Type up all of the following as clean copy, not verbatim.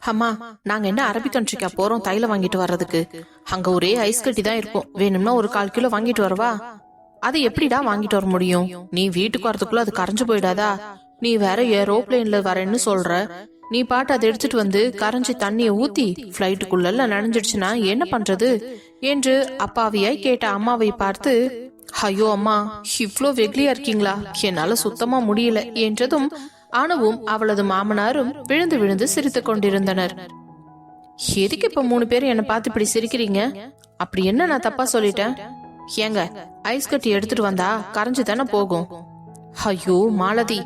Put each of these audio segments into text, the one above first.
அம்மா, நாங்க என்ன அரபிக் கண்ட்ரிக்கா போறோம் தைலம் வாங்கிட்டு வர்றதுக்கு? அங்க ஒரே ஐஸ் கட்டி தான் இருக்கும். வேணும்னா ஒரு 1/4 கிலோ வாங்கிட்டு வரவா? அது எப்படிடா வாங்கிட்டு வர முடியும்? நீ வீட்டுக்கு வரதுக்குள்ள அது கரைஞ்சு போயிடாதா? நீ வேற ஏரோப்ளேன்ல வரேன்னு சொல்ற. நீ பாட்டு அதை எடுத்துட்டு வந்து கரைஞ்சி தண்ணிய ஊத்தி பிளைட்டுக்குள்ள நனைஞ்சிடுச்சுன்னா என்ன பண்றது என்று அப்பாவியாய் கேட்ட அம்மாவை பார்த்து, ஐயோ அம்மா, இவ்ளோ வெகுலியா இருக்கீங்களா? என்னால சுத்தமா முடியல என்றதும் அனுவும் அவளது மாமனாரும் விழுந்து விழுந்து சிரித்துக் கொண்டிருந்தனர். எதுக்கு இப்ப 3 பேரும் என்ன பார்த்து இப்படி சிரிக்கிறீங்க? அப்படி என்ன நான் தப்பா சொல்லிட்டேன்? ஏங்க, ஐஸ் கட்டி எடுத்துட்டு வந்தா கரைஞ்சு தானே போகும். ஐயோ மாலதி,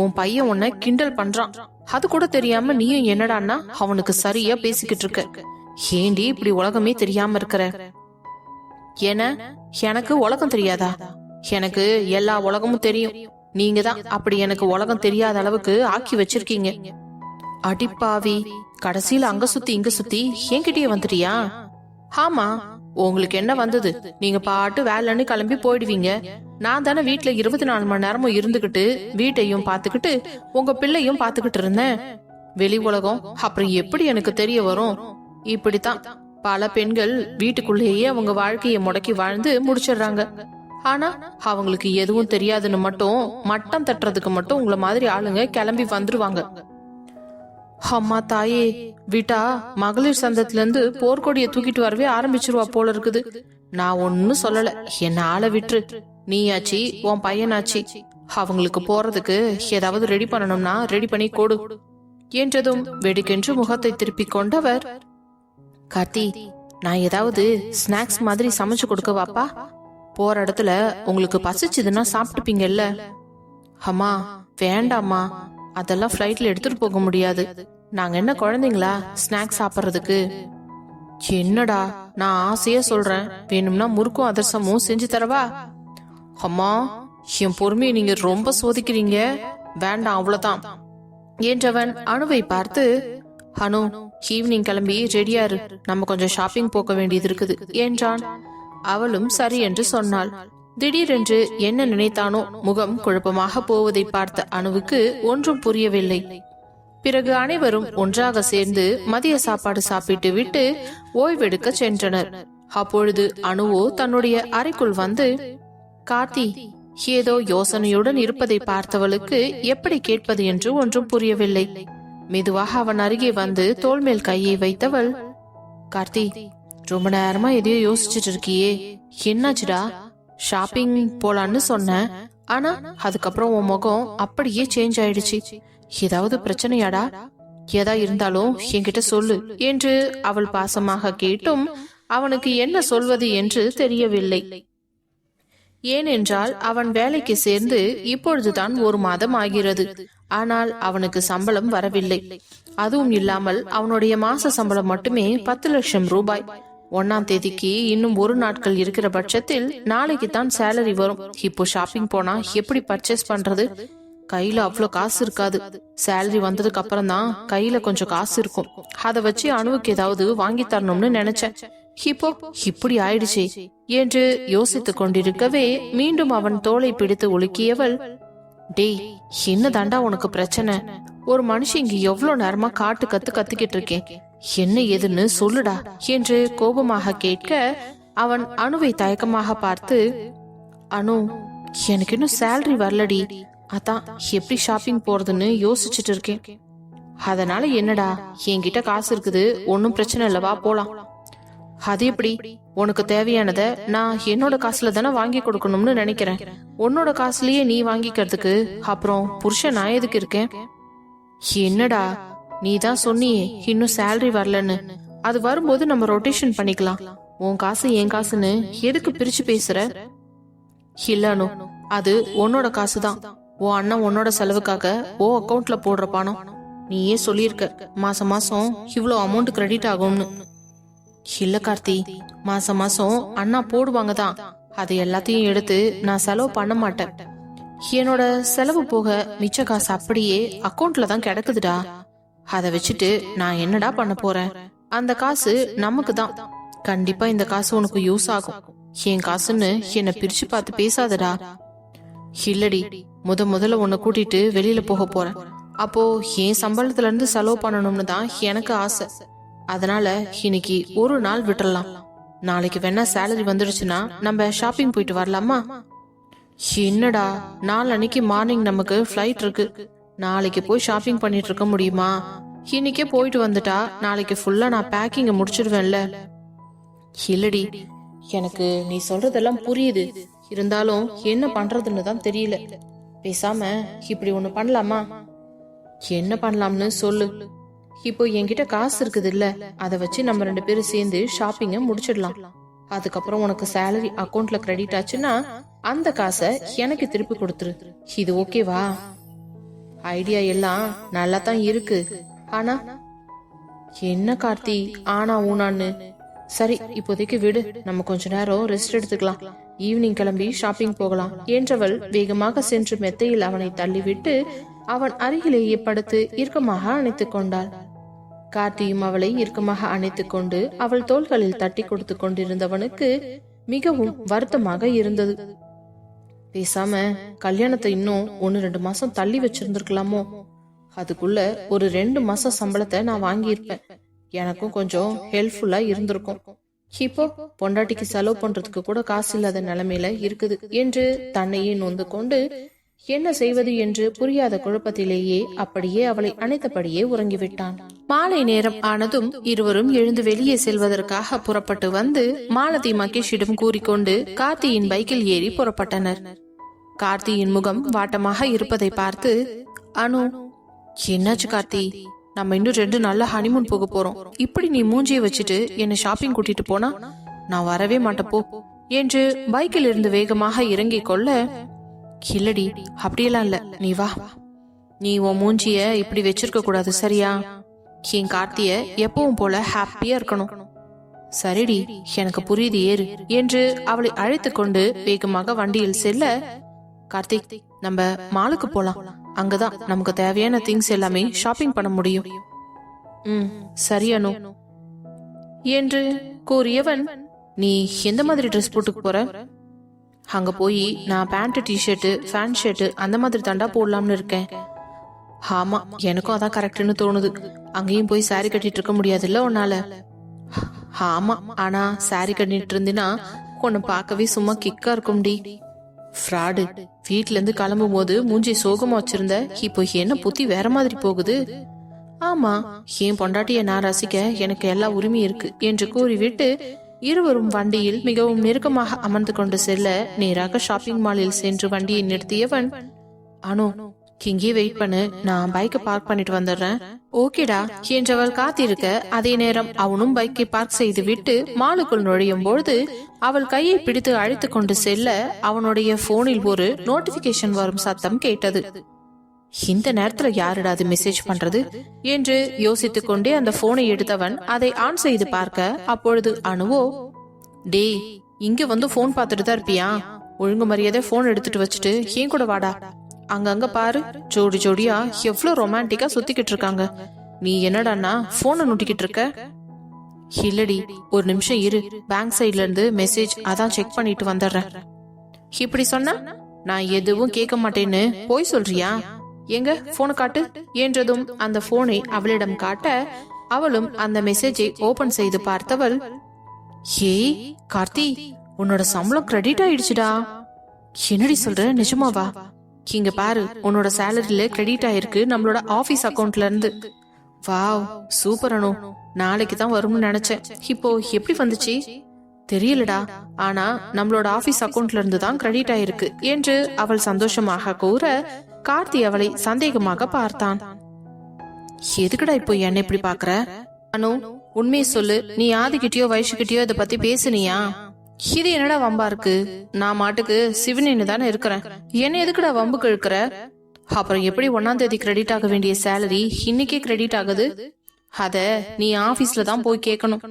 உன் பையன் உன்னை கிண்டல் பண்றான். அது கூட தெரியாம நீயும் என்னடான்னா அவனுக்கு சரியா பேசிக்கிட்டு இருக்க. ஏண்டி இப்படி உலகமே தெரியாம இருக்கிற? ஏன எனக்கு உலகம் தெரியாதா? எனக்கு எல்லா உலகமும் தெரியும். நீங்க தான் அப்படி எனக்கு உலகம் தெரியாத அளவுக்கு ஆக்கி வச்சிருக்கீங்க. அடிப்பாவி, கடைசியில அங்க சுத்தி இங்க சுத்தி என்கிட்டயே வந்துட்டியா? ஆமா, உங்களுக்கு என்ன வந்தது? நீங்க பாட்டு வேலைன்னு கிளம்பி போயிடுவீங்க. நான் தானே வீட்டுல 24 மணி நேரமும் இருந்துகிட்டு வீட்டையும் பாத்துக்கிட்டு உங்க பிள்ளையும் பாத்துக்கிட்டு இருந்தேன். வெளி உலகம் அப்புறம் எப்படி எனக்கு தெரிய வரும்? இப்படித்தான் பல பெண்கள் வீட்டுக்குள்ளேயே அவங்க வாழ்க்கைய முடக்கி வாழ்ந்து முடிச்சிடுறாங்க. ஆனா அவங்களுக்கு எதுவும் தெரியாதுன்னு மட்டும் மட்டம் தட்டுறதுக்கு மட்டும் உங்களை மாதிரி ஆளுங்க கிளம்பி வந்துருவாங்க. அம்மா தாயே, விட்டா மகளிர் சந்தத்துல இருந்து போர்க்கொடிய தூக்கிட்டு வரவே ஆரம்பிச்சிருவா போல இருக்குது. நான் ஒன்னும் சொல்லல, என்ன ஆள விட்டுரு. நீயாச்சி உன் பையனாச்சி, அவங்களுக்கு போறதுக்கு ஏதாவது ரெடி பண்ணணும்னா ரெடி பண்ணி கொடு என்றதும் வெடிக்கென்று முகத்தை திருப்பிக் கொண்டவர், கார்த்தி, நான் ஏதாவது ஸ்நாக்ஸ் மாதிரி சமைச்சு கொடுக்கவாப்பா? போற இடத்துல உங்களுக்கு பசிச்சதுன்னா சாப்பிட்டுப்பீங்கல்ல. அம்மா வேண்டாம்மா, அதெல்லாம் ஃபிளைட்ல எடுத்துட்டு போக முடியாது. நாங்க என்ன குழந்தைங்களா ஸ்நாக்ஸ் சாப்பிட்றதுக்கு? என்னடா, நான் ஆசையா சொல்றேன். வேணும்னா முறுக்கும் அதிரசமும் செஞ்சு தரவா? அம்மா, என் பொறுமையை நீங்க ரொம்ப சோதிக்கிறீங்க. வேண்டாம், அவ்வளவுதான் என்றவன் அனுவை பார்த்து, அனு, ஈவினிங் கிளம்பி ரெடியா இரு, நம்ம கொஞ்சம் ஷாப்பிங் போக வேண்டியது இருக்குது என்றான். அவளும் சரி என்று சொன்னாள். திடீரென்று என்ன நினைத்தானோ முகம் குழப்பமாக போவதை பார்த்த அனுவுக்கு ஒன்றும் புரியவில்லை. பிறகு அனைவரும் ஒன்றாக சேர்ந்து மதிய சாப்பாடு சாப்பிட்டு விட்டு ஓய்வெடுக்க சென்றனர். அப்பொழுது அனுவோ தன்னுடைய அறைக்குள் வந்து, கார்த்தி, ஏதோ யோசனையுடன் இருப்பதை பார்த்தவளுக்கு எப்படி கேட்பது என்று ஒன்றும் புரியவில்லை. மெதுவாக அவன் அருகே வந்து தோள் மேல் கையை வைத்தவள், கார்த்தி, ரொம்ப நேரமா எதையோ யோசிச்சுட்டு இருக்கியே, என்னாச்சுடா? ஷாப்பிங் போலான்னு சொன்ன, ஆனா அதுக்கப்புறம் உன் முகம் அப்படியே சேஞ்ச் ஆயிடுச்சு. ஏதாவது பிரச்சனையாடா? ஏதா இருந்தாலும் என்கிட்ட சொல்லு என்று அவள் பாசமாக கேட்டும் அவனுக்கு என்ன சொல்வது என்று தெரியவில்லை. ஏனென்றால் அவன் வேலைக்கு சேர்ந்து இப்பொழுதுதான் 1 மாதம் ஆகிறது. ஆனால் அவனுக்கு சம்பளம் வரவில்லை. அதுவும் இல்லாமல் அவனுடைய மாச சம்பளம் மட்டுமே 10 லட்சம் ரூபாய். 1ஆம் தேதிக்கு இன்னும் 1 நாட்கள் இருக்கிற பட்சத்தில் நாளைக்கு தான் சேலரி வரும். இப்போ ஷாப்பிங் போனா எப்படி பர்ச்சேஸ் பண்றது? கையில அவ்வளோ காசு இருக்காது. சேலரி வந்ததுக்கு அப்புறம் தான் கையில கொஞ்சம் காசு இருக்கும். அதை வச்சு அனுவுக்கு ஏதாவது வாங்கி தரணும்னு நினைச்சேன். இப்போ இப்படி ஆயிடுச்சே என்று யோசித்துக் கொண்டிருக்கவே மீண்டும் அவன் தோளை பிடித்து உலுக்கியவள், டேய், என்ன தாண்டா உனக்கு பிரச்சனை? ஒரு மனுஷன் இங்க எவ்வளவு நேரமா காட்டு கத்திக்கிட்டு இருக்கேன், என்ன ஏதுன்னு சொல்லுடா என்று கோபமாக கேட்க அவன் அனுவை தயக்கமாக பார்த்து, அனு, எனக்கு இன்னும் சேலரி வரலடி, அதான் எப்படி ஷாப்பிங் போறதுன்னு யோசிச்சுட்டு இருக்கேன். அதனால என்னடா, என்கிட்ட காசு இருக்குது, ஒன்னும் பிரச்சனை இல்லவா, போலாம். அது எப்படி? உனக்கு தேவையானத நான் என்னோட காசுல தானே வாங்கி கொடுக்கணும்னு நினைக்கிறேன். உன்னோட காசுலயே நீ வாங்கிக்கிறதுக்கு அப்புறம் புருஷன் நான் எதுக்கு இருக்கேன்? என்னடா, நீ தான் சொன்னியே இன்னும் சேலரி வரலன்னு. அது வரும்போது நம்ம ரொட்டேஷன் பண்ணிக்கலாம். உன் காசு என் காசுன்னு எதுக்கு பிரிச்சு பேசுற? இல்லனோ, அது உன்னோட காசுதான். உன் அண்ணன் உன்னோட செலவுக்காக ஓ அக்கௌண்ட்ல போடுற பணம். நீயே சொல்லியிருக்க மாசம் மாசம் இவ்வளோ அமௌண்ட் கிரெடிட் ஆகும்னு. இல்ல கார்த்தி, மாசம் மாசம் அண்ணா போடுவாங்க தான். அது எல்லாத்தையும் எடுத்து நான் செலவு பண்ண மாட்டேன். என்னோட செலவு போக மிச்ச காசு அப்படியே அக்கௌண்ட்ல தான் கிடக்குதுடா. அதை வச்சுட்டு நான் என்னடா பண்ண போறேன்? அந்த காசு நமக்கு தான். கண்டிப்பா இந்த காசு உனக்கு யூஸ் ஆகும். என் காசுன்னு என்ன பிரிச்சு பார்த்து பேசாதடா. இல்லடி, முதல்ல உன்னை கூட்டிட்டு வெளியில போக போறேன். அப்போ என் சம்பளத்துல இருந்து செலவு பண்ணணும்னு தான் எனக்கு ஆசை. அதனால இன்னைக்கு ஒரு நாள் விட்டுறலாம். நாளைக்கு வேணா சேலரி வந்துடுச்சுன்னா நம்ம ஷாப்பிங் போயிட்டு வரலாமா? என்னடா, நாளன்னைக்கு மார்னிங் நமக்கு ஃபிளைட் இருக்கு. நாளைக்கு போய் ஷாப்பிங் பண்ணிட்டு இருக்க முடியுமா? இன்னைக்கே போயிட்டு வந்துட்டா நாளைக்கு ஃபுல்லா நான் பேக்கிங்க முடிச்சிடுவேன்ல. இல்லடி, எனக்கு நீ சொல்றதெல்லாம் புரியுது. இருந்தாலும் என்ன பண்றதுன்னு தான் தெரியல. பேசாம இப்படி ஒண்ணு பண்ணலாமா? என்ன பண்ணலாம்னு சொல்லு. இப்போ என்கிட்ட காசு இருக்குது இல்ல, அதை வச்சு நம்ம 2 பேரும் சேர்ந்து ஷாப்பிங்க முடிச்சிடலாம். அதுக்கப்புறம் உனக்கு சேலரி அக்கௌண்ட்ல கிரெடிட் ஆச்சுன்னா அந்த காசை எனக்கு திருப்பி கொடுத்துரு. இது ஓகேவா? ஐடியா எல்லாம் நல்லா தான் இருக்கு. ஆனா என்ன கார்த்தி ஆனா ஊனான்னு? சரி, இப்போதைக்கு விடு, நம்ம கொஞ்ச நேரம் ரெஸ்ட் எடுத்துக்கலாம். ஈவினிங் கிளம்பி ஷாப்பிங் போகலாம் என்றவள் வேகமாக சென்று மெத்தையில் அவனை தள்ளிவிட்டு அவன் அருகிலேயே படுத்து இறுக்கமாக அணைத்துக் கொண்டாள். கார்த்தியும் அவளை இறுக்கமாக அணைத்துக் கொண்டு அவள் தோள்களில் தட்டி கொடுத்து கொண்டிருந்தவனுக்கு மிகவும் வருத்தமாக இருந்தது. பேசாம கல்யாணத்தை இன்னும் 1-2 மாசம் தள்ளி வச்சிருந்திருக்கலாமோ? அதுக்குள்ள ஒரு 2 மாசம் சம்பளத்தை நான் வாங்கியிருப்பேன். எனக்கும் கொஞ்சம் ஹெல்ப்ஃபுல்லா இருந்திருக்கும். இப்போ பொண்டாட்டிக்கு செலவு பண்றதுக்கு கூட காசு இல்லாத நிலைமையில இருக்குது என்று தன்னையே நொந்து கொண்டு என்ன செய்வது என்று புரியாத குழப்பத்திலேயே அப்படியே அவளை அணைத்தபடியே உறங்கிவிட்டான். மாலை நேரம் ஆனதும் இருவரும் எழுந்து வெளியே செல்வதற்காக புறப்பட்டு வந்து மாலதி மகேஷிடம் கூறிக்கொண்டு கார்த்தியின் பைக்கில் ஏறி புறப்பட்டனர். கார்த்தியின் முகம் வாட்டமாக இருப்பதை பார்த்து, அனு, என்னாச்சு கார்த்தி? நம்ம இன்னும் 2 நாள்ல ஹனிமூன் போக போறோம். இப்படி நீ மூஞ்சியை வச்சுட்டு என்ன ஷாப்பிங் கூட்டிட்டு போனா நான் வரவே மாட்டப்போ என்று பைக்கில் இருந்து வேகமாக இறங்கிக் கொள்ள, இல்லடி அப்படியெல்லாம் இல்ல, நீ வா. நீ உன் மூஞ்சிய இப்படி வச்சிருக்க கூடாது, சரியா? என் கார்த்திய எப்பவும் போல ஹாப்பியா இருக்கணும். சரிடி, எனக்கு புரியுது, ஏறு என்று அவளை அழைத்து கொண்டு வேகமாக வண்டியில் செல்ல, கார்த்திக், நம்ம மாலுக்கு போலாம். அங்கதான் நமக்கு தேவையான திங்ஸ் எல்லாமே ஷாப்பிங் பண்ண முடியும். சரி அனு என்று கூறியவன், நீ எந்த மாதிரி ட்ரெஸ் போட்டுக்கு போற? அங்க போய் நான் பேண்ட், டிஷர்ட், ஃபேண்ட் ஷர்ட் அந்த மாதிரி தாண்டா போடலாம்னு இருக்கேன். ஆமா, எனக்கும் அதான் கரெக்ட்னு தோணுது. அங்கேயும் போய் சாரி கட்டிட்டு இருக்க முடியாதுல்ல உன்னால? ஆமா, ஆனா சாரி கட்டிட்டு இருந்தினா உன்னை பார்க்கவே சும்மா கிக்கா இருக்கும்டி. ஃப்ராடு, வீட்ல இருந்து கிளம்பும் போது மூஞ்சி சோகமா வச்சிருந்த, இப்போ என்ன புத்தி வேற மாதிரி போகுது. ஆமா, என் பொண்டாட்டிய நான் ரசிக்க எனக்கு எல்லா உரிமையும் இருக்கு என்று கூறிவிட்டு இருவரும் வண்டியில் மிகவும் நெருக்கமாக அமர்ந்து கொண்டு செல்ல நேராக ஷாப்பிங் மாலில் சென்று வண்டியை நிறுத்தியவன், அனு, இங்கே வெயிட் பண்ணு, நான் பைக்கை பார்க் பண்ணிட்டு வந்துடுறேன். ஓகேடா என்றவள் காத்திருக்க, அதே நேரம் அவனும் பைக்கை பார்க் செய்து விட்டு மாலுக்குள் நுழையும் பொழுது அவள் கையை பிடித்து அழைத்து கொண்டு செல்ல அவனுடைய போனில் ஒரு நோட்டிபிகேஷன் வரும் சத்தம் கேட்டது. இந்த நேரத்துல யாருடா அது மெசேஜ் பண்றது என்று யோசித்துக் கொண்டே அந்த போனை எடுத்தவன் அதை ஆன் செய்து பார்க்க, அப்பொழுது அனுவோ, டே, இங்க வந்து போன் பார்த்துட்டு தான் இருப்பியா? ஒழுங்கு மரியாதை போன் எடுத்துட்டு வச்சுட்டு ஏன் கூட வாடா. அங்கங்க பாரு, ஜோடி ஜோடியா எவ்வளவு ரொமான்டிக்கா சுத்திக்கிட்டு இருக்காங்க. நீ என்னடான்னா போனை நோட்டிக்கிட்டு இருக்க? இல்லடி, ஒரு நிமிஷம் இரு, பேங்க் சைட்ல இருந்து மெசேஜ், அதான் செக் பண்ணிட்டு வந்துடுறேன். இப்படி சொன்னா நான் எதுவும் கேட்க மாட்டேன்னு போய் சொல்றியா? எங்க போனை காட்டு என்றதும் அந்த போனை அவளிடம் காட்ட அவளும் அந்த மெசேஜை ஓபன் செய்து பார்த்தவள், ஏய் கார்த்தி, உன்னோட சம்பளம் கிரெடிட் ஆயிடுச்சுடா. என்னடி சொல்ற, நிஜமாவா? இங்க பாரு, உன்னோட சேலரியில கிரெடிட் ஆயிருக்கு நம்மளோட ஆபீஸ் அக்கவுண்ட்ல இருந்து. வாவ், சூப்பர் அனு, நாளைக்கு தான் வரும்னு நினைச்சேன். இப்போ எப்படி வந்துச்சு தெரியலடா, ஆனா நம்மளோட ஆபீஸ் அக்கவுண்ட்ல இருந்து தான் கிரெடிட் ஆயிருக்கு என்று அவள் சந்தோஷமாக கூற கார்த்தி அவளை சந்தேகமாக பார்த்தான். எதுக்குடா இப்போ என்ன இப்படி பாக்குற? அனு, உண்மையை சொல்லு, நீ ஆதிக்கிட்டயோ வயசுகிட்டயோ இதை பத்தி பேசுனியா? இது என்னடா வம்பா இருக்கு? நான் மாட்டுக்கு சிவனேன்னு தானே இருக்கிறேன், என்ன எதுக்குடா வம்புக்கு இழுக்கிற? அப்புறம் எப்படி 1ஆம் தேதி கிரெடிட் ஆக வேண்டிய சேலரி இன்னைக்கே கிரெடிட் ஆகுது? அத நீ ஆபீஸ்ல தான் போய் கேட்கணும்,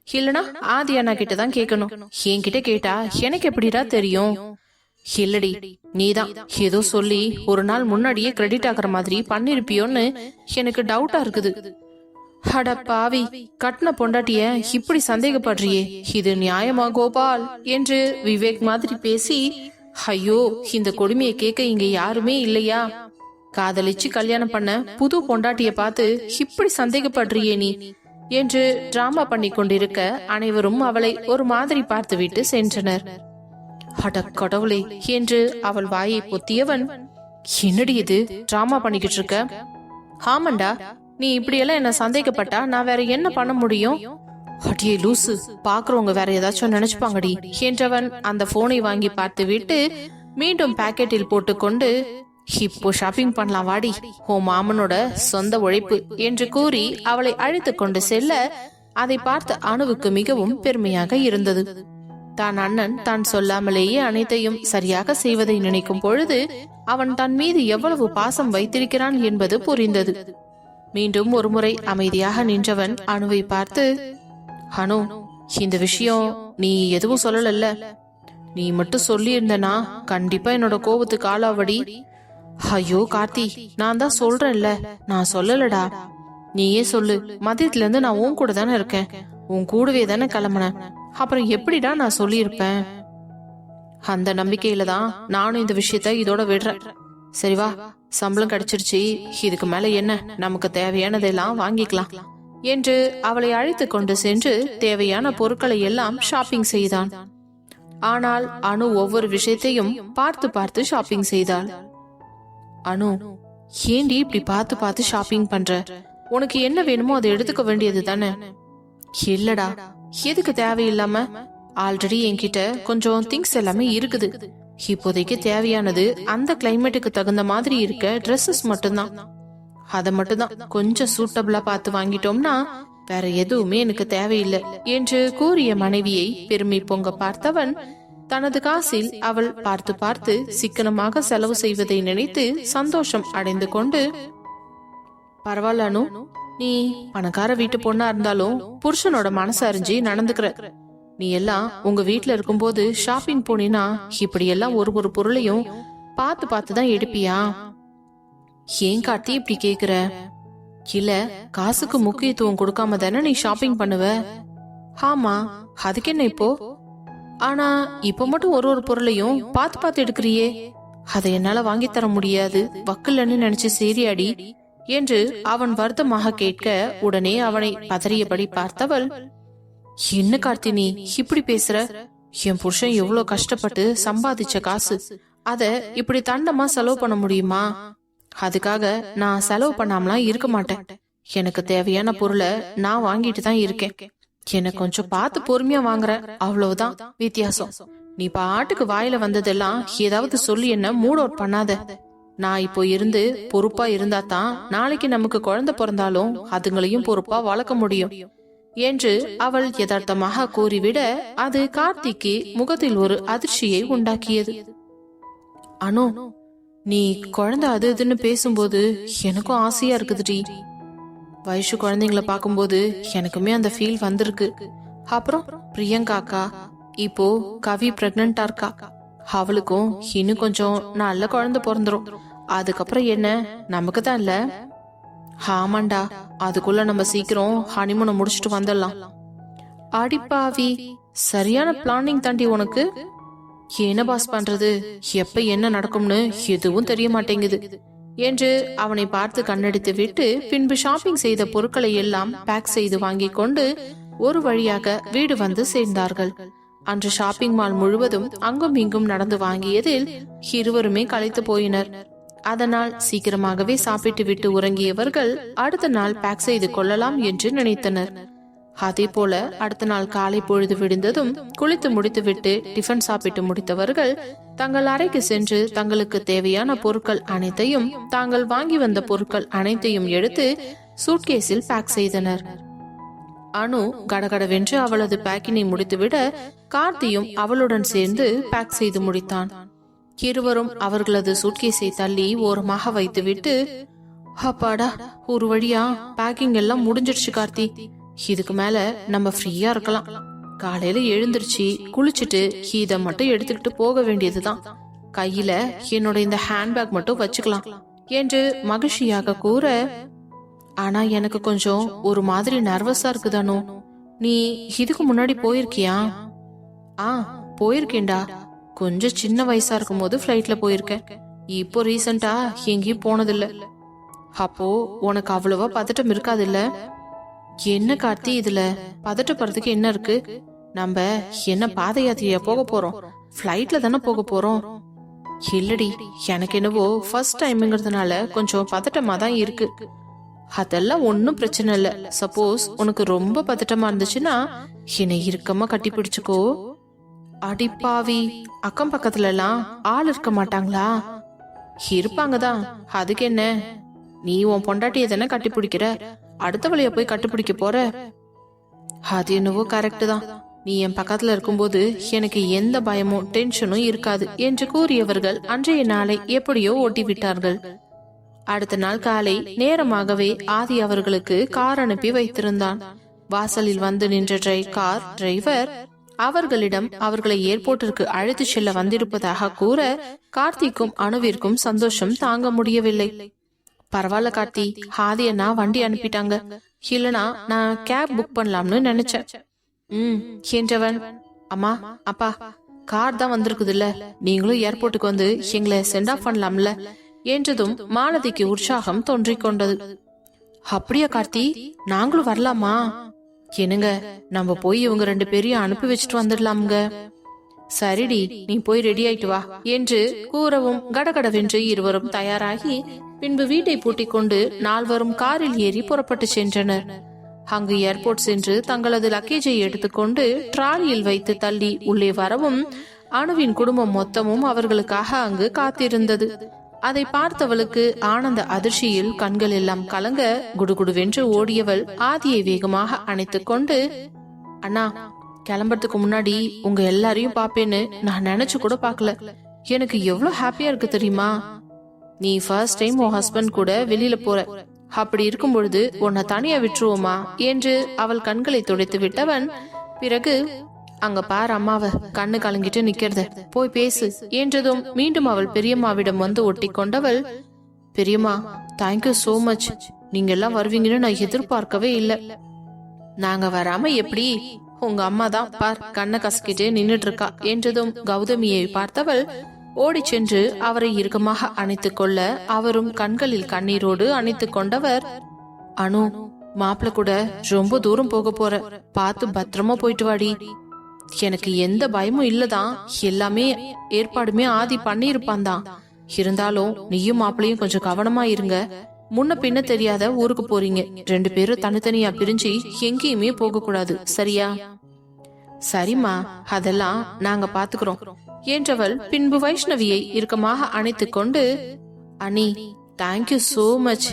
இல்லனா ஆதி அண்ணா கிட்ட தான் கேட்கணும். என்கிட்ட கேட்டா எனக்கு எப்படிடா தெரியும்? இல்லடி, நீதான் ஏதோ சொல்லி ஒரு நாள் முன்னாடியே கிரெடிட் ஆகுற மாதிரி பண்ணிருப்பியோன்னு எனக்கு டவுட்டா இருக்குது. அட பாவி, கட்டின பொண்டாட்டிய இப்படி சந்தேகப்படுறியே, இது நியாயமா கோபால் என்று விவேக் மாதிரி பேசி, ஐயோ, இந்த கொடுமையை கேட்க இங்க யாருமே இல்லையா? காதலிச்சு கல்யாணம் பண்ண புது பொண்டாட்டிய பார்த்து இப்படி சந்தேகப்படுறியே நீ என்று டிராமா பண்ணி கொண்டிருக்க அனைவரும் அவளை ஒரு மாதிரி பார்த்துவிட்டு சென்றனர். அட கடவுளே என்று அவள் வாயை பொத்தியவன், என்னடி இது டிராமா பண்ணிக்கிட்டு இருக்க? ஆமாண்டா, நீ இப்படியெல்லாம் என்ன சந்தேகப்பட்டா நான் வேற என்ன பண்ண முடியும்? அடியே லூசு, பாக்குறவங்க வேற ஏதாச்சும் நினைச்சுப்பாங்கடி என்றவன் அந்த போனை வாங்கி பார்த்து விட்டு மீண்டும் பாக்கெட்டில் போட்டுக்கொண்டு, இப்போ ஷாப்பிங் பண்ணலாம் வாடி, ஓ மாமனோட சொந்த உழைப்பு என்று கூறி அவளை அழைத்து கொண்டு செல்ல அதை பார்த்த அணுவுக்கு மிகவும் பெருமையாக இருந்தது. தான் அண்ணன் தான் சொல்லாமலேயே அனைத்தையும் சரியாக செய்வதை நினைக்கும் பொழுது அவன் தன் மீது எவ்வளவு பாசம் வைத்திருக்கிறான் என்பது புரிந்தது. மீண்டும் ஒருமுறை அமைதியாக நின்றவன் அணுவை பார்த்து, அனு, இந்த விஷயம் நீ எதுவும் சொல்லல, நீ மட்டும் சொல்லி இருந்தனா கண்டிப்பா என்னோட கோபத்துக்கு ஆளாவடி. ஐயோ கார்த்தி, நான் தான் சொல்றேன்ல, நான் சொல்லலடா, நீயே சொல்லு. மதியத்துல இருந்து நான் உன் கூட தானே இருக்கேன், உன் கூடவே தானே கிளம்புனேன், அப்புறம் எப்படிடா நான் சொல்லியிருப்பேன்? அந்த நம்பிக்கையில தான் நானும் இந்த விஷயத்த இதோட விடுறேன். சரி வா, சம்பளம் கிடைச்சிருச்சு, இதுக்கு மேல என்ன, நமக்கு தேவையானதெல்லாம் வாங்கிக்கலாம் என்று அவளை அழைத்து கொண்டு சென்று தேவையான பொருட்களை எல்லாம் ஷாப்பிங் செய்தான். ஆனால் அனு ஒவ்வொரு விஷயத்தையும் பார்த்து பார்த்து ஷாப்பிங் செய்தாள். அனு, ஏண்டி இப்படி பார்த்து பார்த்து ஷாப்பிங் பண்ற? உனக்கு என்ன வேணுமோ அதை எடுத்துக்க வேண்டியது தானே? இல்லடா, எதுக்கு தேவையில்லாம? ஆல்ரெடி என்கிட்ட கொஞ்சம் திங்ஸ் எல்லாமே இருக்குது. இப்போதைக்கு தேவையானது அந்த கிளைமேட்டுக்கு தகுந்த மாதிரி இருக்க ட்ரெஸ்ஸஸ் மட்டும்தான். அத மட்டும்தான் கொஞ்சம் சூட்டபிளா பார்த்து வாங்கிட்டோம்னா வேற எதுவுமே எனக்கு தேவையில்லை என்று கூறிய மனைவியை பெருமை பொங்க பார்த்தவன் தனது காசில் அவள் பார்த்து பார்த்து சிக்கனமாக செலவு செய்வதை நினைத்து சந்தோஷம் அடைந்து கொண்டு, பரவாயில்ல அனு, நீ பணக்கார வீட்டு பொண்ணா இருந்தாலும் புருஷனோட மனசு அறிஞ்சு நடந்துக்கிற. நீ எல்லாம் உங்க வீட்டுல இருக்கும்போது ஷாப்பிங் போனீனா இப்படி எல்லாம் ஒரு ஒரு பொருளையும் பார்த்து பார்த்துதான் எடுப்பியா? ஏன் கார்த்தி இப்படி கேக்குற? இல்ல, காசுக்கு முக்கியத்துவம் கொடுக்காம தானே நீ ஷாப்பிங் பண்ணுவ? ஆமா, அதுக்கு என்ன இப்போ? ஆனா இப்ப மட்டும் ஒரு ஒரு பொருளையும் பார்த்து பார்த்து எடுக்கிறியே, அதை என்னால வாங்கி தர முடியாது, வக்கலன்னு நினைச்சு சரியாடி என்று அவன் வருத்தமாக கேட்க உடனே அவனை பதறியபடி பார்த்தவள், என்ன கார்த்தி நீ இப்படி பேசுற? என் புருஷன் எவ்வளவு கஷ்டப்பட்டு சம்பாதிச்ச காசு, அத இப்படி தண்டமா செலவு பண்ண முடியுமா? அதுக்காக நான் செலவு பண்ணாமலாம் இருக்க மாட்டேன். எனக்கு தேவையான பொருளை நான் வாங்கிட்டு தான் இருக்கேன். எனக்கு கொஞ்சம் பார்த்து பொறுமையா வாங்குறேன், அவ்வளவுதான் வித்தியாசம். நீ பாட்டுக்கு வாயில வந்ததெல்லாம் ஏதாவது சொல்லி என்ன மூட் அவுட் பண்ணாத. நான் இப்போ இருந்து பொறுப்பா இருந்தா தான் நாளைக்கு நமக்கு குழந்தை பிறந்தாலும் அதுங்களையும் பொறுப்பா வளர்க்க முடியும் என்று அவள் யதார்த்தமாக கூறிவிட அது கார்த்திக்கு முகத்தில் ஒரு அதிர்ச்சியை உண்டாக்கியது. அனு, நீ குழந்தை அது இதுன்னு பேசும்போது எனக்கும் ஆசையா இருக்குதுடி. வயசு குழந்தைங்களை பார்க்கும்போது எனக்குமே அந்த ஃபீல் வந்திருக்கு. அப்புறம் பிரியங்காக்கா, இப்போ கவி பிரெக்னண்டா இருக்கா, அவளுக்கும் இன்னும் கொஞ்சம் நல்ல குழந்தை பிறந்துரும். அதுக்கப்புறம் என்ன, நமக்கு தான் இல்ல? ஆமாண்டா, அதுக்குள்ள நம்ம சீக்கிரம் ஹனிமூனை முடிச்சுட்டு வந்துடலாம். அடிப்பாவி, சரியான பிளானிங் தாண்டி உனக்கு. என்ன பாஸ் பண்றது, எப்ப என்ன நடக்கும்னு எதுவும் தெரிய மாட்டேங்குது என்று அவனை பார்த்து கண்ணடித்து விட்டு பின்பு ஷாப்பிங் செய்த பொருட்களை எல்லாம் பேக் செய்து வாங்கி கொண்டு ஒரு வழியாக வீடு வந்து சேர்ந்தார்கள். அன்று ஷாப்பிங் மால் முழுவதும் அங்கும் இங்கும் நடந்து வாங்கியதில் இருவருமே களைத்து போயினர். அதனால் சீக்கிரமாகவே சாப்பிட்டு விட்டு உறங்கியவர்கள் அடுத்த நாள் பேக் செய்து கொள்ளலாம் என்று நினைத்தனர். அதே போல அடுத்த நாள் காலை பொழுது விடிந்ததும் குளித்து முடித்துவிட்டு டிஃபன் சாப்பிட்டு முடித்தவர்கள் தங்கள் அறைக்கு சென்று தங்களுக்கு தேவையான பொருட்கள் அனைத்தையும் தாங்கள் வாங்கி வந்த பொருட்கள் அனைத்தையும் எடுத்து சூட்கேஸில் பேக் செய்தனர். அனு கடகடவென்று அவளது பேக்கினை முடித்துவிட கார்த்தியும் அவளுடன் சேர்ந்து பேக் செய்து முடித்தான். இருவரும் அவர்களது சூட்கேஸை தள்ளி ஓரமாக வைத்துவிட்டு, அப்பாடா, ஒரு வழியா பேக்கிங் எல்லாம் முடிஞ்சிடுச்சு கார்த்தி, இதுக்கு மேல நம்ம ஃப்ரீயா இருக்கலாம். காலையில எழுந்திருச்சு குளிச்சுட்டு இத மட்டும் எடுத்துக்கிட்டு போக வேண்டியதுதான். கையில என்னோட இந்த ஹேண்ட்பேக் மட்டும் வச்சுக்கலாம் என்று மகிழ்ச்சியாக கூற, ஆனா எனக்கு கொஞ்சம் ஒரு மாதிரி நர்வஸா இருக்குதானோ. நீ இதுக்கு முன்னாடி போயிருக்கியா? போயிருக்கேன்டா, கொஞ்சம் சின்ன வயசா இருக்கும் போது ஃபிளைட்ல போயிருக்கேன். இப்போ ரீசெண்டா எங்கேயும் போனதில்ல. அப்போ உனக்கு அவ்வளவா பதட்டம் இருக்காது இல்ல? என்ன கார்த்தி, இதுல பதட்டப்படுறதுக்கு என்ன இருக்கு? நம்ம என்ன பாத யாத்திரையா போக போறோம்? ஃபிளைட்ல தானே போக போறோம். இல்லடி, எனக்கு என்னவோ ஃபர்ஸ்ட் டைம்ங்கிறதுனால கொஞ்சம் பதட்டமா தான் இருக்கு. அதெல்லாம் ஒன்னும் பிரச்சனை இல்ல. சப்போஸ் உனக்கு ரொம்ப பதட்டமா இருந்துச்சுன்னா என்னை இறுக்கமா கட்டி பிடிச்சுக்கோ. அடிப்பாவி, அக்கம் பக்கத்துல எல்லாம் ஆள் இருக்க மாட்டாங்களா? இருப்பாங்கதான், அதுக்கு என்ன? நீ உன் பொண்டாட்டிய தானே கட்டி பிடிக்கிற, அடுத்த வழிய போய் கட்டுப்பிடிக்க போற. அது என்னவோ கரெக்ட் தான். நீ என் பக்கத்துல இருக்கும்போது எனக்கு எந்த பயமும் டென்ஷனும் இருக்காது என்று கூறியவர்கள் அன்றைய நாளை எப்படியோ ஓட்டி விட்டார்கள். அடுத்த நாள் காலை நேரமாகவே ஆதி அவர்களுக்கு கார் அனுப்பி வைத்திருந்தான். வாசலில் வந்து நின்ற கார் டிரைவர் அவர்களிடம் அவர்களை ஏர்போர்ட்டிற்கு அழைத்து செல்ல வந்திருப்பதாக கூற கார்த்திக்கும் அணுவிற்கும் சந்தோஷம் தாங்க முடியவில்லை. பரவாயில்ல கார்த்தி, ஆதி அண்ணா வண்டி அனுப்பிட்டாங்க, இல்லனா நான் கேப் புக் பண்ணலாம்னு நினைச்சேன் என்றவன், அம்மா அப்பா கார் தான் வந்திருக்குதுல்ல, நீங்களும் ஏர்போர்ட்டுக்கு வந்து எங்களை சென்ட் ஆஃப் பண்ணலாம்ல என்றதும் மாலதிக்கு உற்சாகம் தோன்றிக் கொண்டது. அப்படியா கார்த்தி, நாங்களும் வரலாமா? என்னங்க, நம்ம போய் இவங்க 2 பேரையும் அனுப்பி வச்சுட்டு வந்துடலாமுங்க. சரிடி, நீ போய் ரெடி ஆயிட்டு வா என்று கூறவும் கடகடவென்று இருவரும் தயாராகி பின்பு வீட்டை பூட்டிக் கொண்டு நால்வரும் காரில் ஏறி புறப்பட்டு சென்றனர். அங்கு ஏர்போர்ட் சென்று தங்களது லக்கேஜை எடுத்துக்கொண்டு டிராலியில் வைத்து தள்ளி உள்ளே வரவும் அணுவின் குடும்பம் மொத்தமும் அவர்களுக்காக அங்கு காத்திருந்தது. அதை பார்த்தவளுக்கு ஆனந்த அதிர்ச்சியில் கண்கள் எல்லாம் கலங்க குடுகுடுவென்று ஓடியவள் ஆதியை வேகமாக அணைத்துக் கொண்டு, அண்ணா கிளம்புறதுக்கு முன்னாடி உங்க எல்லாரையும் பாப்பேன்னு நான் நினைச்சு கூட பாக்கல. எனக்கு எவ்வளவு ஹாப்பியா இருக்கு தெரியுமா? நீ ஃபர்ஸ்ட் டைம் உன் ஹஸ்பண்ட் கூட வெளியில போற, அப்படி இருக்கும் பொழுது உன்னை தனியா விட்டுருவோமா என்று அவள் கண்களை துடைத்து விட்டவன் பிறகு, அங்க பார் அம்மாவ கண்ணு கலங்கிட்டு நிக்கிறத, போய் பேசு என்றதும் மீண்டும் அவள் பெரியம்மாவிடம் வந்து ஒட்டி கொண்டவள், பெரியம்மா தேங்க்யூ சோ மச், நீங்க எல்லாம் வருவீங்கன்னு நான் எதிர்பார்க்கவே இல்லை. நாங்க வராம எப்படி? உங்க அம்மா தான் பார் கண்ணை கசக்கிட்டு நின்னுட்டு இருக்கா என்றதும் கௌதமியை பார்த்தவள் ஓடி சென்று அவரை இறுக்கமாக அணைத்துக் கொள்ள அவரும் கண்களில் கண்ணீரோடு அணைத்துக் கொண்டவர், அனு மாப்பிள்ள கூட ரொம்ப தூரம் போக போற, பார்த்து பத்திரமா போயிட்டு வாடி. எனக்கு எந்த பயமும் இல்லதான், எல்லாமே ஏற்பாடுமே ஆதி பண்ணி இருப்பான் தான். இருந்தாலும் நீயும் மாப்பிளையும் கொஞ்சம் கவனமா இருங்க. முன்ன பின்ன தெரியாத ஊருக்கு போறீங்க, 2 பேரும் தனித்தனியா பிரிஞ்சு எங்கேயுமே போக கூடாது, சரியா? சரிம்மா, அதெல்லாம் நாங்க பாத்துக்கிறோம் என்றவள் பின்பு வைஷ்ணவியை இறுக்கமாக அணைத்துக் கொண்டு, அண்ணி தேங்க்யூ சோ மச்.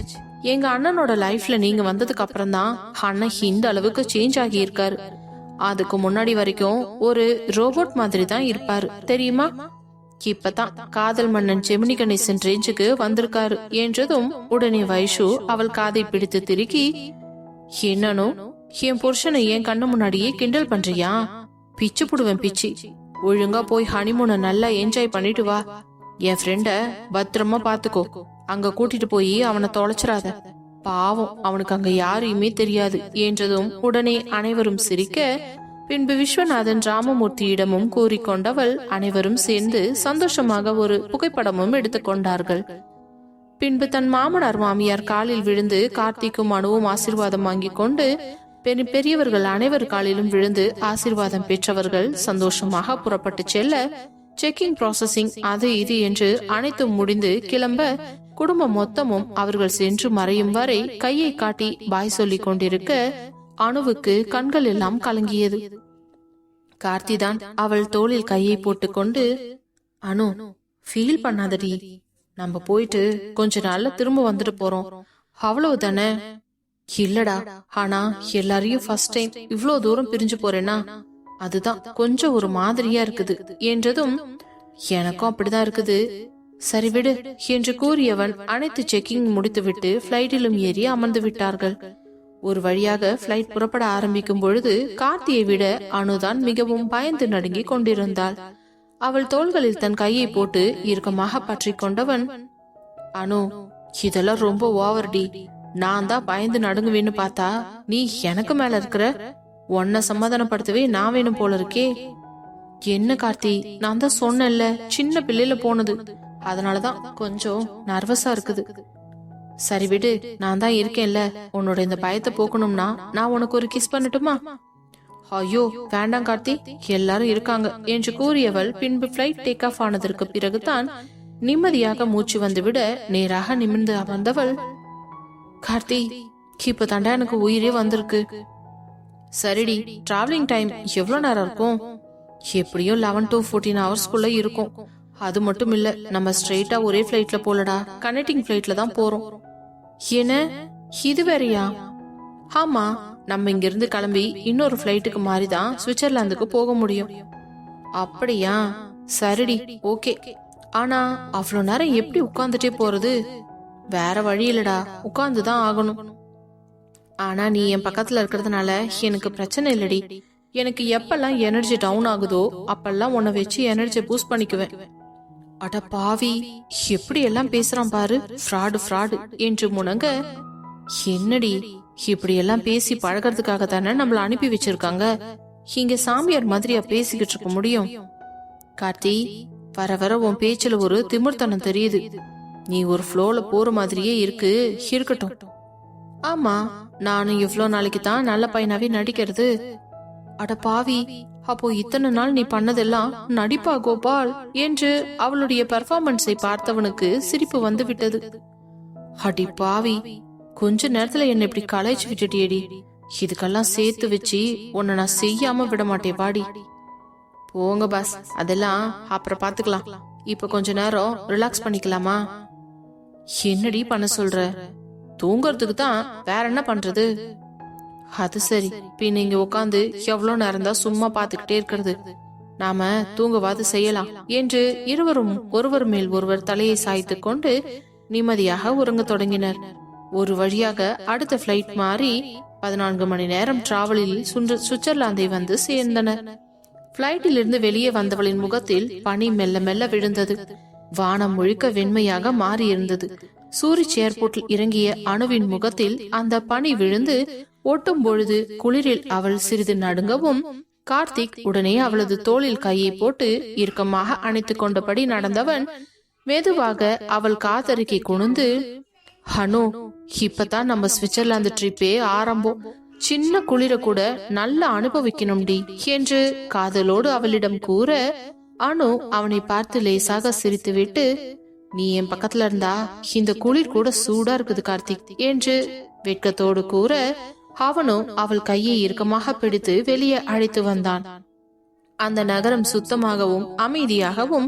எங்க அண்ணனோட லைஃப்ல நீங்க வந்ததுக்கு அப்புறம் தான் அண்ணன் இந்த அளவுக்கு சேஞ்ச் ஆகி இருக்காரு. அதுக்கு முன்னாடி வரைக்கும் ஒரு ரோபோட் மாதிரி தான் இருப்பாரு தெரியுமா? இப்பதான் காதல் மன்னன் ஜெமினி கணேசன் ரேஞ்சுக்கு வந்திருக்காரு என்றதும் உடனே வைஷு அவள் காதை பிடித்து திருக்கி, என்னனோ என் புருஷனை என் கண்ணு முன்னாடியே கிண்டல் பண்றியா? பிச்சு புடுவேன் பிச்சு. ஒழுங்கா போய் ஹனிமூனை நல்லா என்ஜாய் பண்ணிட்டு வா. என் ஃப்ரெண்ட பத்திரமா பாத்துக்கோ. அங்க கூட்டிட்டு போய் அவனை தொலைச்சிடாத, பாவம் அவனுக்கு அங்க யாரையுமே தெரியாது என்றதும் உடனே அனைவரும் சிரிக்க பின்பு விஸ்வநாதன் ராமமூர்த்தியிடமும் கூறிக்கொண்டவள் அனைவரும் சேர்ந்து சந்தோஷமாக ஒரு புகைப்படமும் எடுத்துக்கொண்டார்கள். பின்பு தன் மாமனார் மாமியார் காலில் விழுந்து கார்த்திக்கும் அனுவும் ஆசீர்வாதம் வாங்கி கொண்டு பெரியவர்கள் அனைவர் காலிலும் விழுந்து ஆசீர்வாதம் பெற்றவர்கள் சந்தோஷமாக புறப்பட்டு செல்ல செக்கிங் ப்ராசஸிங் அது இது என்று அனைத்தும் முடிந்து கிளம்ப குடும்பம் மொத்தமும் அவர்கள் சென்று மறையும் வரை கையை காட்டி பாய் சொல்லிக் கொண்டிருக்க அணுவுக்கு கண்கள் எல்லாம் கலங்கியது. கார்த்திதான் அவள் தோளில் கையை போட்டுக்கொண்டு, அனு ஃபீல் பண்ணாதடி, நம்ம போயிட்டு கொஞ்ச நாள்ல திரும்ப வந்துட்டு போறோம், அவ்வளவுதானே? இல்லடா, ஆனா எல்லாரையும் ஃபர்ஸ்ட் டைம் இவ்ளோ தூரம் பிரிஞ்சு போறேன்னா அதுதான் கொஞ்சம் ஒரு மாதிரியா இருக்குது என்றதும், எனக்கும் அப்படிதான் இருக்குது, சரி விடு என்று கூறியவன் அனைத்து செக்கிங் முடித்துவிட்டு பிளைட்டிலும் ஏறி அமர்ந்து விட்டார்கள். ஒரு வழியாக பிளைட் புறப்பட ஆரம்பிக்கும் பொழுது கார்த்தியை விட அனுதான் மிகவும் பயந்து நடுங்கி கொண்டிருந்தாள். அவள் தோள்களில் தன் கையை போட்டு இறுக்கமாக பற்றி கொண்டவன், அனு இதெல்லாம் ரொம்ப ஓவர்டி, நான் தான் பயந்து நடுங்குவேன்னு பார்த்தா நீ எனக்கு மேல இருக்கிற, உன்னை சமாதானப்படுத்தவே நான் வேணும் போல இருக்கே. என்ன கார்த்தி, நான் தான் சொன்னேன்ல சின்ன பிள்ளையில போனது, அதனாலதான் கொஞ்சம் நர்வஸா இருக்குது. சரி விடு, நான் தான் இருக்கேன்ல, உன்னோட இந்த பயத்தை போக்கணும்னா நான் உனக்கு ஒரு கிஸ் பண்ணட்டுமா? ஐயோ வேண்டாம் கார்த்தி, எல்லாரும் இருக்காங்க என்று கூறியவள் பின்பு பிளைட் டேக் ஆஃப் ஆனதற்கு பிறகுதான் நிம்மதியாக மூச்சு வந்துவிட நேராக நிமிர்ந்து அமர்ந்தவள், கார்த்தி இப்ப தாண்டா எனக்கு உயிரே வந்திருக்கு. சரிடி, டிராவலிங் டைம் எவ்வளவு நேரம் இருக்கும்? எப்படியும் 11 to 14 ஹவர்ஸ்க்குள்ள இருக்கும். அது மட்டும் இல்ல, நம்ம ஸ்ட்ரெயிட்டா ஒரே பிளைட்ல போலடா, கனெக்டிங் பிளைட்ல தான் போறோம். என்ன இது வேறையா? ஆமா, நம்ம இங்க இருந்து கிளம்பி இன்னொரு பிளைட்டுக்கு மாறிதான் சுவிட்சர்லாந்துக்கு போக முடியும். அப்படியா? சரிடி, ஓகே. ஆனா அவ்வளவு நேரம் எப்படி உட்கார்ந்துட்டே போறது? வேற வழி இல்லடா, உட்கார்ந்துதான் ஆகணும். ஆனா நீ என் பக்கத்துல இருக்கிறதுனால எனக்கு பிரச்சனை இல்லடி. எனக்கு எப்பெல்லாம் எனர்ஜி டவுன் ஆகுதோ அப்பெல்லாம் உன்னை வச்சு எனர்ஜி பூஸ்ட் பண்ணிக்குவேன். அட பாவி, எப்படி எல்லாம் பேசுறான் பாரு, ஃப்ராடு என்று முனங்க. என்னடி இப்படி எல்லாம் பேசி பழகிறதுக்காக தானே நம்மள அனுப்பி வச்சிருக்காங்க. இங்க சாமியார் மாதிரியா பேசிக்கிட்டு இருக்க முடியும்? கார்த்தி, வர வர உன் பேச்சுல ஒரு திமிர்த்தனம் தெரியுது. நீ ஒரு ஃப்ளோல போற மாதிரியே இருக்கட்டும். ஆமா, நானும் இவ்வளவு நாளைக்கு தான் நல்ல பையனாவே நடிக்கிறது. அட பாவி, அப்போ இத்தனை நாள் நீ பண்ணதெல்லாம் நடிப்பா கோபால் என்று அவளுடைய பெர்ஃபார்மன்ஸை பார்த்தவனுக்கு சிரிப்பு வந்து விட்டது. அடி பாவி, கொஞ்ச நேரத்துல என்ன இப்படி கலாய்ச்சி விட்டுட்டியடி. இதுக்கெல்லாம் சேர்த்து வச்சு உன்னை நான் செய்யாம விட மாட்டேன். வாடி போங்க பாஸ், அதெல்லாம் அப்புறம் பாத்துக்கலாம். இப்ப கொஞ்ச நேரம் ரிலாக்ஸ் பண்ணிக்கலாமா? என்னடி பண்ண சொல்ற? தூங்கறதுக்கு தான், வேற என்ன பண்றது? அது சரி, பின் இங்க உட்காந்து எவ்வளவு நேரம் தான் சும்மா பாத்துக்கிட்டே இருக்கிறது? நாம தூங்கவாது செய்யலாம் என்று இருவரும் ஒருவர் மேல் ஒருவர் தலையை சாய்த்து கொண்டு நிம்மதியாக உறங்க தொடங்கினர். ஒரு வழியாக அடுத்த பிளைட் மாறி 14 மணி நேரம் டிராவலில் சுவிட்சர்லாந்தை வந்து சேர்ந்தனர். பிளைட்டில் இருந்து வெளியே வந்தவளின் முகத்தில் பனி மெல்ல மெல்ல விழுந்தது. வானம் முழுக்க வெண்மையாக மாறி இருந்தது. சூரிச் ஏர்போர்ட்டில் இறங்கிய அணுவின் முகத்தில் அந்த பனி விழுந்து ஒட்டும் பொழுது குளிரில் அவள் சிறிது நடுங்கவும், கார்த்திக் உடனே அவளது தோளில் கையை போட்டு இறுக்கமாக அணைத்துக் கொண்டபடி நடந்தவன் மெதுவாக அவள் காதருகே குனிந்து, ஹனு, இப்பதான் நம்ம சுவிட்சர்லாந்து ட்ரிப்பே ஆரம்பம். சின்ன குளிர கூட நல்லா அனுபவிக்கணும்டி என்று காதலோடு அவளிடம் கூற, அனு அவனை பார்த்து லேசாக சிரித்துவிட்டு, நீ என் பக்கத்துல இருந்தா இந்த குளிர் கூட சூடா இருக்குது கார்த்திக் என்று வெட்கத்தோடு கூற, அவனும் அவள் கையை இறுக்கமாக பிடித்து வெளியே அழைத்து வந்தான். அந்த நகரம் சுத்தமாகவும் அமைதியாகவும்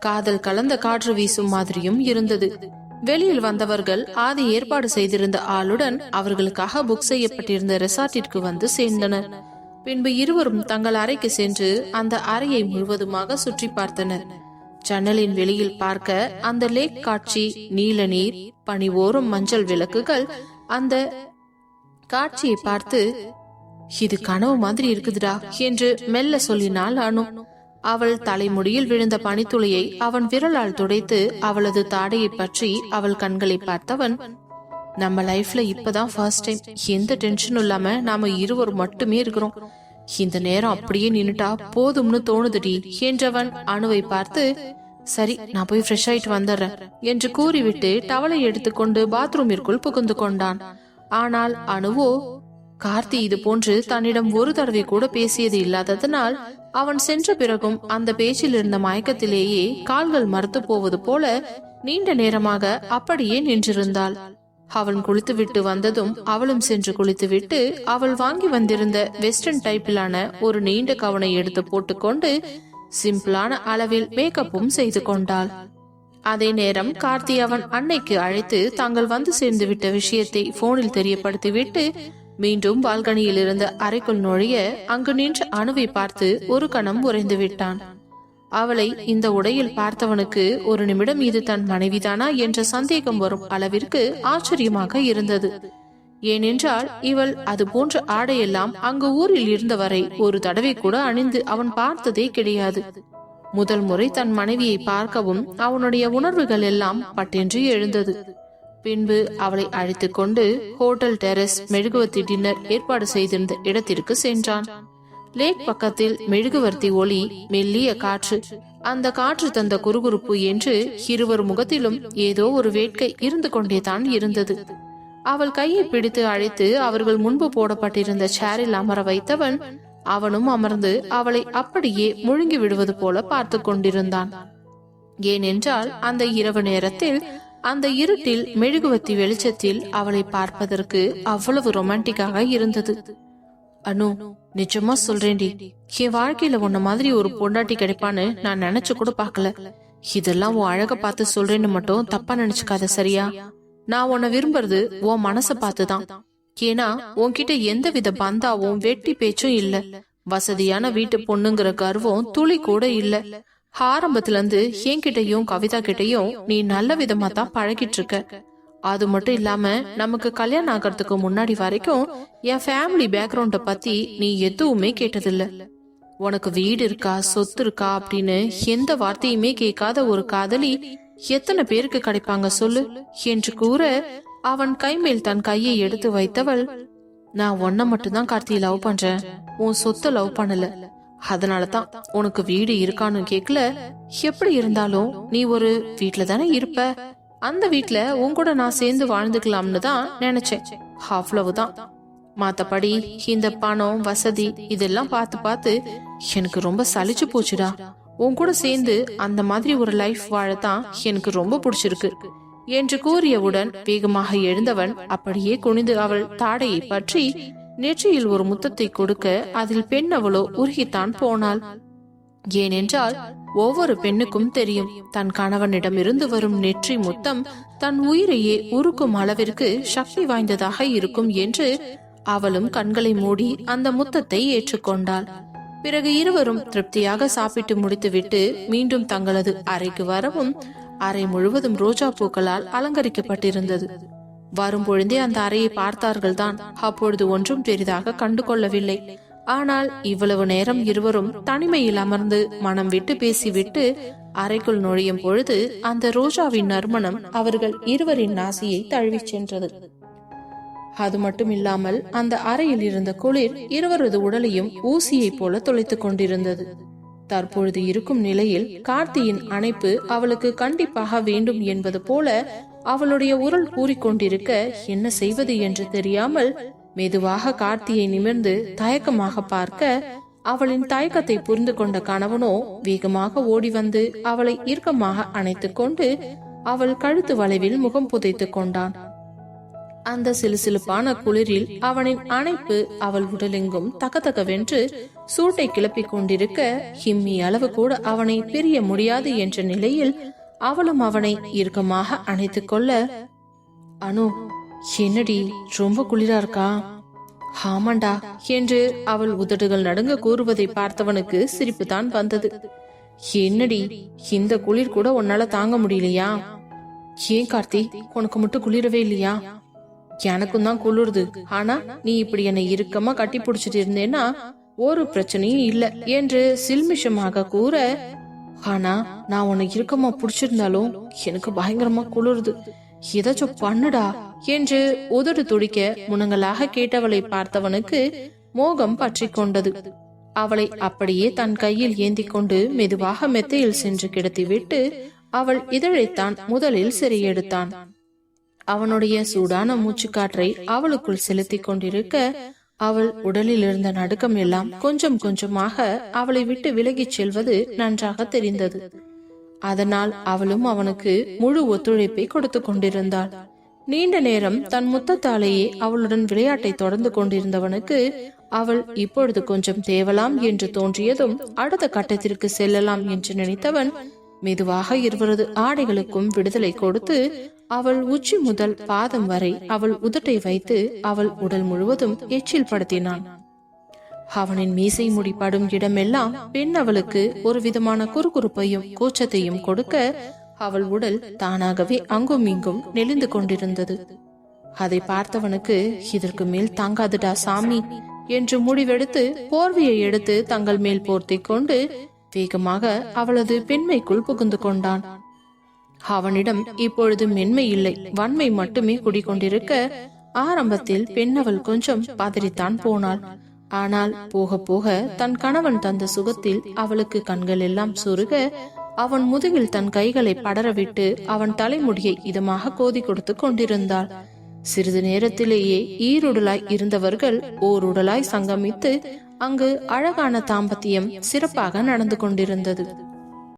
காதல் கலந்த காற்று வீசும் மாதிரியும் இருந்தது. வெளியில் வந்தவர்கள் ஆதி ஏற்பாடு செய்திருந்த ஆளுடன் அவர்களுக்காக புக் செய்யப்பட்டிருந்த ரெசார்ட்டிற்கு வந்து சேர்ந்தனர். பின்பு இருவரும் தங்கள் அறைக்கு சென்று அந்த அறையை முழுவதுமாக சுற்றி பார்த்தனர். ஜன்னலின் வெளியில் பார்க்க அந்த லேக் காட்சி, நீல நீர், பனி ஓரும் மஞ்சள் விளக்குகள், அந்த காட்சியை பார்த்து, இது கனவு மாதிரி இருக்குதுடா என்று மெல்ல சொல்லினாள் அனு. அவள் தலைமுடியில் விழுந்த பனித்துளியை அவன் விரலால் துடைத்து அவளது தாடையை பற்றி அவள் கண்களை பார்த்தவன், நம்ம லைஃப்ல இப்பதான் ஃபர்ஸ்ட் டைம் எந்த டென்ஷனும் இல்லாம நாம இருவர் மட்டுமே இருக்கிறோம். இந்த நேரம் அப்படியே நின்னுட்டா போதும்னு தோணுதுடி என்றவன் அணுவை பார்த்து, சரி நான் போய் ஃப்ரெஷ் ஆயிட்டு வந்துடுறேன் என்று கூறிவிட்டு டவலை எடுத்துக்கொண்டு பாத்ரூமிற்குள் புகுந்து கொண்டான். ஆனால் அணுவோ, கார்த்தி இது போன்று தன்னிடம் ஒரு தடவை கூட பேசியது இல்லாததனால் அவன் சென்ற பிறகும் அந்த பேச்சில் இருந்த மயக்கத்திலேயே கால்கள் மறுத்து போவது போல நீண்ட நேரமாக அப்படியே நின்றிருந்தாள். அவன் குளித்துவிட்டு வந்ததும் அவளும் சென்று குளித்துவிட்டு அவள் வாங்கி வந்திருந்த வெஸ்டர்ன் டைப்பிலான ஒரு நீண்ட கவனை எடுத்து போட்டுக்கொண்டு சிம்பிளான அளவில் மேக்கப்பும் செய்து கொண்டாள். அதே நேரம் கார்த்தி அவன் அன்னைக்கு அழைத்து தாங்கள் வந்து சேர்ந்து விட்ட விஷயத்தை போனில் தெரியப்படுத்திவிட்டு மீண்டும் பால்கனியில் இருந்த அறைக்குள் நுழைய அங்கு நின்ற அணுவை பார்த்து ஒரு கணம் உறைந்து விட்டான். அவளை இந்த உடையில் பார்த்தவனுக்கு ஒரு நிமிடம் இது தன் மனைவிதானா என்ற சந்தேகம் வரும் அளவிற்கு ஆச்சரியமாக இருந்தது. ஏனென்றால் இவள் அது போன்ற ஆடையெல்லாம் அங்கு ஊரில் இருந்தவரை ஒரு தடவை கூட அணிந்து அவன் பார்த்ததே கிடையாது. முதல் முறை தன் மனைவியை பார்க்கவும் அவனுடைய உணர்வுகள் எல்லாம் பட்டென்று எழுந்தது. பின்பு அவளை அழைத்து கொண்டு ஹோட்டல் டெரஸ் மெழுகுவத்தி டின்னர் ஏற்பாடு செய்திருந்த இடத்திற்கு சென்றான். லேக் பக்கத்தில் மெழுகுவர்த்தி ஒளி, மெல்லிய காற்று. அந்த காற்று தந்த குறுகுறுப்பு என்று இருவர் முகத்திலும் ஏதோ ஒரு வேட்கை இருந்து கொண்டேதான் இருந்தது. அவள் கையை பிடித்து அழைத்து அவர்கள் முன்பு போடப்பட்டிருந்த சேரில் அமர வைத்தவன் அவனும் அமர்ந்து அவளை அப்படியே முழுங்கி விடுவது போல பார்த்து கொண்டிருந்தான். ஏனென்றால் அந்த இரவு நேரத்தில் அந்த இருட்டில் மெழுகுவத்தி வெளிச்சத்தில் அவளை பார்ப்பதற்கு அவ்வளவு ரொமான்டிக்காக இருந்தது. அனு, நிஜமா சொல்றேன்டி, என் வாழ்க்கையில உன்ன மாதிரி ஒரு பொண்டாட்டி கிடைப்பான்னு நான் நினைச்சு கூட பாக்கல. இதெல்லாம் உன் அழக பார்த்து சொல்றேன்னு மட்டும் தப்பா நினைச்சுக்காத, சரியா? நான் உன்னை விரும்புறது உன் மனச பார்த்துதான். ஏன்னா உன்கிட்ட எந்த வித பந்தாவும் வெட்டி பேச்சும் இல்ல. வசதியான வீட்டு பொண்ணுங்கிற கர்வம் துளி கூட இல்ல. ஆரம்பத்துல இருந்து என்கிட்டயும் கவிதா கிட்டையும் நீ நல்ல விதமா தான் பழகிட்டு இருக்க. அது மட்டும் இல்லாம நமக்கு கல்யாணம் ஆகிறதுக்கு முன்னாடி வரைக்கும் என் ஃபேமிலி பேக்ரவுண்ட பத்தி நீ எதுவுமே கேட்டதில்ல. உனக்கு வீடு இருக்கா, சொத்து இருக்கா அப்படின்னு எந்த வார்த்தையுமே கேட்காத ஒரு காதலி எத்தனை பேருக்கு கிடைப்பாங்க சொல்லு என்று கூற, அவன் கைமேல் தன் கையை எடுத்து வைத்தவள், நான் உன்னை மட்டும்தான் கார்த்தியை லவ் பண்றேன், உன் சொத்தை லவ் பண்ணல. அதனாலதான் உனக்கு வீடு இருக்கான்னு கேக்கல. எப்படி இருந்தாலும் நீ ஒரு வீட்டுல தானே இருப்ப, அந்த வீட்டுல உன் கூட நான் சேர்ந்து வாழ்ந்துக்கலாம்னு தான் நினைச்சேன். அவ்வளவுதான். மத்தபடி இந்த பணம் வசதி இதெல்லாம் பார்த்து பார்த்து எனக்கு ரொம்ப சலிச்சு போச்சுடா. உன் கூட சேர்ந்து அந்த மாதிரி ஒரு லைஃப் வாழத்தான் எனக்கு ரொம்ப பிடிச்சிருக்கு என்று கூறியவுடன் வேகமாக எழுந்தவன் அப்படியே குனிந்து அவள் தாடையை பற்றி நெற்றியில் ஒரு முத்தத்தை கொடுக்க அதில் பெண் அவளோ உருகித்தான் போனாள். ஏனென்றால் ஒவ்வொரு பெண்ணுக்கும் தெரியும், தன் கணவனிடம் இருந்து வரும் நெற்றி முத்தம் தன் உயிரையே உருக்கும் அளவிற்கு சக்தி வாய்ந்ததாக இருக்கும் என்று அவளும் கண்களை மூடி அந்த முத்தத்தை ஏற்றுக்கொண்டாள். பிறகு இருவரும் திருப்தியாக சாப்பிட்டு முடித்துவிட்டு மீண்டும் தங்களது அறைக்கு வரவும் அறை முழுவதும் ரோஜா பூக்களால் அலங்கரிக்கப்பட்டிருந்தது. வரும் பொழுதே அந்த அறையை பார்த்தார்கள் தான். அப்பொழுது ஒன்றும் பெரிதாக கண்டு கொள்ளவில்லை. ஆனால் இவ்வளவு நேரம் இருவரும் தனிமையில் அமர்ந்து மனம் விட்டு பேசிவிட்டு அறைக்குள் நுழையும் பொழுது அந்த ரோஜாவின் நறுமணம் அவர்கள் இருவரின் நாசியை தழுவி சென்றது. அது மட்டும் இல்லாமல் அந்த அறையில் இருந்த குளிர் இருவரது உடலையும் ஊசியை போல தொலைத்துக் கொண்டிருந்தது. தற்பொழுது இருக்கும் நிலையில் கார்த்தியின் அணைப்பு அவளுக்கு கண்டிப்பாக வேண்டும் என்பது போல அவளுடைய உரல் கூறிக்கொண்டிருக்க என்ன செய்வது என்று தெரியாமல் மெதுவாக கார்த்தியை நிமிர்ந்து தயக்கமாக பார்க்க, அவளின் தயக்கத்தை புரிந்து கொண்ட கணவனோ வேகமாக ஓடி வந்து அவளை இறுக்கமாக அணைத்துக் கொண்டு அவள் கழுத்து வளைவில் முகம் புதைத்துக் கொண்டான். அந்த சிலுசிலுப்பான குளிரில் அவனின் அணைப்பு அவள் உடலெங்கும் தகதகவென்று சூட்டை கிளப்பிக் கொண்டிருக்க, ஹிம்மி அளவு கூட அவனை பிரிய முடியாது என்ற நிலையில் அவளும் அவனை இறுக்கமாக அணைத்துக் கொள்ள, அனு, என்னடி ரொம்ப குளிரா இருக்கா? ஆமாண்டா என்று அவள் உதடுகள் நடுங்க கூறுவதை பார்த்தவனுக்கு சிரிப்பு தான் வந்தது. என்னடி, இந்த குளிர் கூட உன்னால தாங்க முடியலையா? ஏன் கார்த்தி, உனக்கு மட்டும் குளிரவே இல்லையா? எனக்கும் தான் குளிருது. ஆனா நீ இப்படி என்னை இறுக்கமா கட்டி பிடிச்சிட்டு இருந்தேன்னா ஒரு பிரச்சனையும் இல்ல என்று சில்மிஷமாக கூற, ஆனா நான் உன்னை இறுக்கமா பிடிச்சிருந்தாலும் எனக்கு பயங்கரமா குளிருது, ஏதாச்சும் பண்ணுடா என்று உதடு துடிக்க முனங்களாக கேட்டவளை பார்த்தவனுக்கு மோகம் பற்றி கொண்டது. அவளை அப்படியே தன் கையில் ஏந்தி கொண்டு மெதுவாக மெத்தையில் சென்று கிடத்திவிட்டு அவள் இதழைத்தான் முதலில் சிறையெடுத்தான். அவனுடைய சூடான மூச்சுக்காற்றை அவளுக்குள் செலுத்தி கொண்டிருக்க அவள் உடலில் இருந்த நடுக்கம் எல்லாம் கொஞ்சம் கொஞ்சமாக அவளை விட்டு விலகிச் செல்வது நன்றாக தெரிந்தது. அதனால் அவளும் அவனுக்கு முழு ஒத்துழைப்பை கொடுத்து கொண்டிருந்தாள். நீண்ட நேரம் தன் முத்தத்தாலேயே அவளுடன் விளையாட்டை தொடர்ந்து கொண்டிருந்தவனுக்கு அவள் இப்பொழுது கொஞ்சம் தேவலாம் என்று தோன்றியதும் அடுத்த கட்டத்திற்கு செல்லலாம் என்று நினைத்தவன் மெதுவாக இருவரது ஆடைகளுக்கும் விடுதலை கொடுத்து அவள் உச்சி முதல் பாதம் வரை அவள் உதட்டை வைத்து அவள் உடல் முழுவதும் எச்சில் படுத்தினான். அவனின் மீசை முடிப்படும் இடமெல்லாம் பெண் அவளுக்கு ஒரு விதமான குறுகுறுப்பையும் கூச்சத்தையும் கொடுக்க அவள் உடல் தானாகவே அங்கும் இங்கும் நெளிந்து கொண்டிருந்தது. அதை பார்த்தவனுக்கு இதற்கு மேல் தாங்காதுடா சாமி என்று முடிவெடுத்து போர்வையை எடுத்து தங்கள் மேல் போர்த்தி கொண்டு வேகமாக அவளது பெண்மைக்குள் புகுந்து கொண்டான். அவனிடம் இப்பொழுது மென்மை இல்லை, வன்மை மட்டுமே குடிக்கொண்டிருக்க ஆரம்பத்தில் பெண் அவள் கொஞ்சம் பதறித்தான் போனாள். ஆனால் போக போக தன் கணவன் தந்த சுகத்தில் அவளுக்கு கண்கள் எல்லாம் சொருக அவன் முதுகில் தன் கைகளை படரவிட்டு அவன் தலைமுடியை இதமாக கோதி கொடுத்து கொண்டிருந்தாள். சிறிது நேரத்திலேயே ஈருடலாய் இருந்தவர்கள் ஓருடலாய் சங்கமித்து அங்கு அழகான தாம்பத்தியம் சிறப்பாக நடந்து கொண்டிருந்தது.